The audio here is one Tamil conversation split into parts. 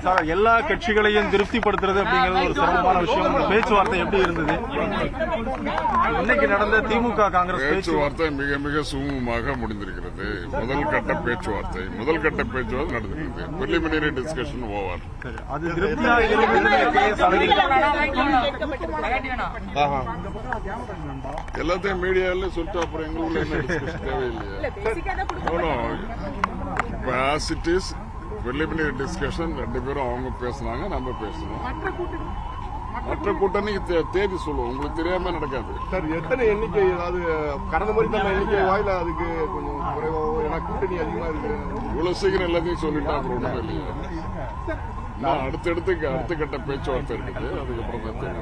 சார் எல்லா கட்சிகளையும் திருப்திப்படுத்துறது அப்படிங்கிறது ஒரு சிரமமான விஷயம். இந்த பேச்சுவார்த்தை எப்படி இருந்தது? இன்னைக்கு நடந்த திமுக காங்கிரஸ் பேச்சுவார்த்தை மிக மிக சுமூகமாக முடிந்திருக்கிறது. முதல் கட்ட பேச்சுவார்த்தை நடந்திருக்கிறது. Preliminary discussion over. அது திருப்தியாக எல்லாத்தையும் மீடியாவில் சொல்லிட்டு அப்புறம் எங்களுடைய என்ன டிஸ்கஷன் தேவையில்லையா? As it is preliminary discussion 2 பேரும் அவங்க பேசினாங்க, நம்ம பேசணும். மற்ற கூட்டணிக்கு தேதி சொல்லுவோம். உங்களுக்கு தெரியாம நடக்காது சார். எத்தனை எண்ணிக்கை, அதாவது கடந்த முறை தான் எண்ணிக்கை வாயில அதுக்கு கொஞ்சம் குறைவாக, ஏன்னா கூட்டணி அதிகமா இருக்கு. இவ்வளவு சீக்கிரம் எல்லாத்தையும் சொல்லிட்டா அப்புறம் ஒண்ணுமே இல்லையா? நான் அடுத்த கட்ட பேச்சுவார்த்தை இருக்குது. அதுக்கப்புறம் தான்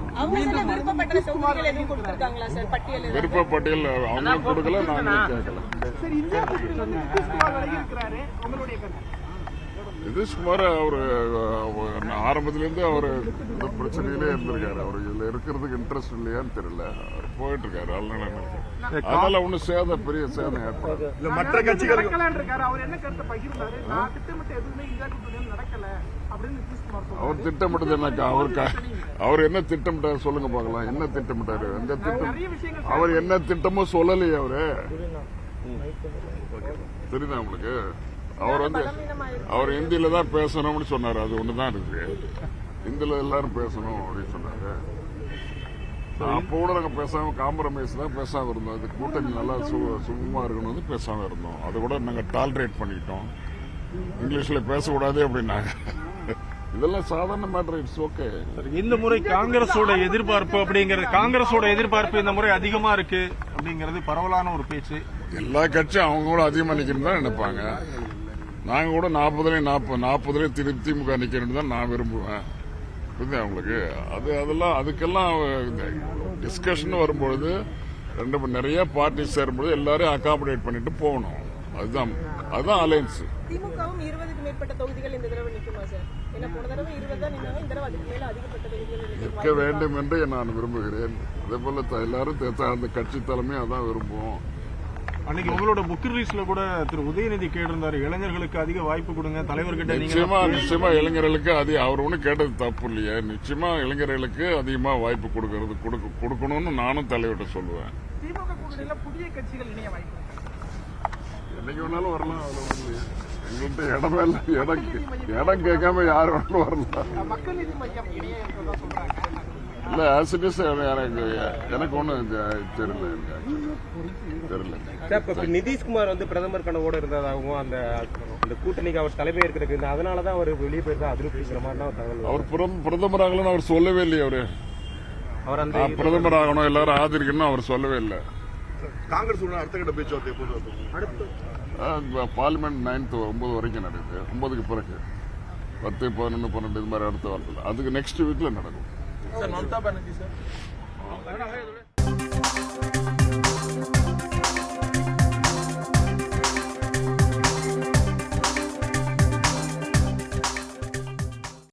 விருப்ப பட்டியல் அவங்க கொடுக்கல, நாங்களும் கேட்கல. நிதிஷ்குமார் அவரு ஆரம்பத்திலிருந்து அவரு இந்த பிரச்சனையிலே இருந்திருக்காரு. அவரு இதுல இருக்கிறதுக்கு இன்ட்ரெஸ்ட் இல்லையான்னு தெரியல. அவர் போயிட்டு இருக்காரு. அதனால ஒண்ணு பெரிய சேதம் ஏற்படாது. மற்ற கட்சிகள் அவர் திட்டமிட்டது என்னக்கா? அவர் என்ன திட்டமிட்டாரு சொல்லுங்க பாக்கலாம். என்ன திட்டமிட்டாரு? எந்த திட்டம்? அவர் என்ன திட்டமோ சொல்லலையே. அவரு தெரியுதா உங்களுக்கு? அவர் ஹிந்தியில தான் பேசணும்னு சொன்னாரு. அது ஒண்ணுதான் இருக்கு. ஹிந்தியில எல்லாரும் பேசணும் அப்படின்னு சொன்னாரு. அப்ப கூட நாங்க பேசாம காம்ப்ரமைஸ் தான் பேசாம இருந்தோம். அது கூட்டணி நல்லா சுகமா இருக்கணும் பேசாம இருந்தோம். அதை கூட நாங்க டாலரேட் பண்ணிட்டோம். இங்கிலீஷ்ல பேசக்கூடாது அப்படின்னாங்க. இதெல்லாம் சாதாரண மேட்டர். It's okay. இந்த முறை காங்கிரஸோட எதிர்பார்ப்பு இந்த முறை அதிகமா இருக்கு அப்படிங்கிறது பரவலான ஒரு பேச்சு. எல்லா கட்சியும் அவங்க கூட அதிகமா நிக்கணும் தான் நினைப்பாங்க. நாங்க கூட 40 திமுக நிக்கணும் தான் நான் விரும்புவேன். புரியுது அவங்களுக்கு? அதுக்கெல்லாம் டிஸ்கஷன் வரும்பொழுது நிறைய பார்ட்டி சேரும்போது எல்லாரும் அகாமடேட் பண்ணிட்டு போகணும். அதுதான் அலையன்ஸ். திமுகவும் 20க்கு மேற்பட்ட தொகுதிகள் இந்த தடவை நிக்குமா சார்? ஏன்னா போன தடவை 20 தான் நின்னாங்க, இந்த தடவை அதுக்கு மேல அதிகப்பட்ட தொகுதிகள் நிற்க வேண்டும் என்று நான் விரும்புகிறேன். அதே போல எல்லாரும் அந்த கட்சி தலைமையும் அதான் விரும்புவோம். அன்னைக்கு உங்களோட புக் ரிலீஸ்ல கூட திரு உதயநிதி கேட்டிருந்தாரு, இளைஞர்களுக்கு அதிக வாய்ப்பு கொடுங்க தலைவர்கிட்ட. நிச்சயமா இளைஞர்களுக்கு அவர் ஒண்ணு கேட்டது தப்பு இல்லையா? நிச்சயமா இளைஞர்களுக்கு அதிகமா வாய்ப்பு கொடுக்கணும்னு நானும் தலைவர்கிட்ட சொல்லுவேன். புதிய கட்சிகள் இணைய வாய்ப்பு என்னைக்கு வேணாலும் வரலாம். எங்கள்கிட்ட இடமே இல்லை. இடம் கேட்காம யார் வேணாலும் வரலாம். மக்கள் நீதி மையம் இணைய சொல்றாங்க. இல்ல ஆசிரியஸ் எனக்கு ஒன்றும் தெரியல. நிதிஷ்குமார் பிரதமர் கனவோட இருந்ததாகவும் அந்த கூட்டணிக்கு அவர் தலைமை இருக்கிறது, அதனாலதான் அவர் வெளியே போயிருந்தா அதிருப்திங்கிற மாதிரி தான் தகவல். அவர் பிரதமர் ஆகணும்னு அவர் சொல்லவே இல்லையே. அவர் அந்த பிரதமர் ஆகணும் எல்லாரும் ஆதரிக்கணும் அவர் சொல்லவே இல்லை. காங்கிரஸ் அடுத்த கட்ட பேச்சுவார்த்தை பார்லிமெண்ட் 9 வரைக்கும் நடக்குது. 9க்கு பிறகு 10, 11, 12 இது மாதிரி அடுத்த வாரத்தில் அதுக்கு நெக்ஸ்ட் வீக்ல நடக்கும். மம்தா பானர்ஜி சார்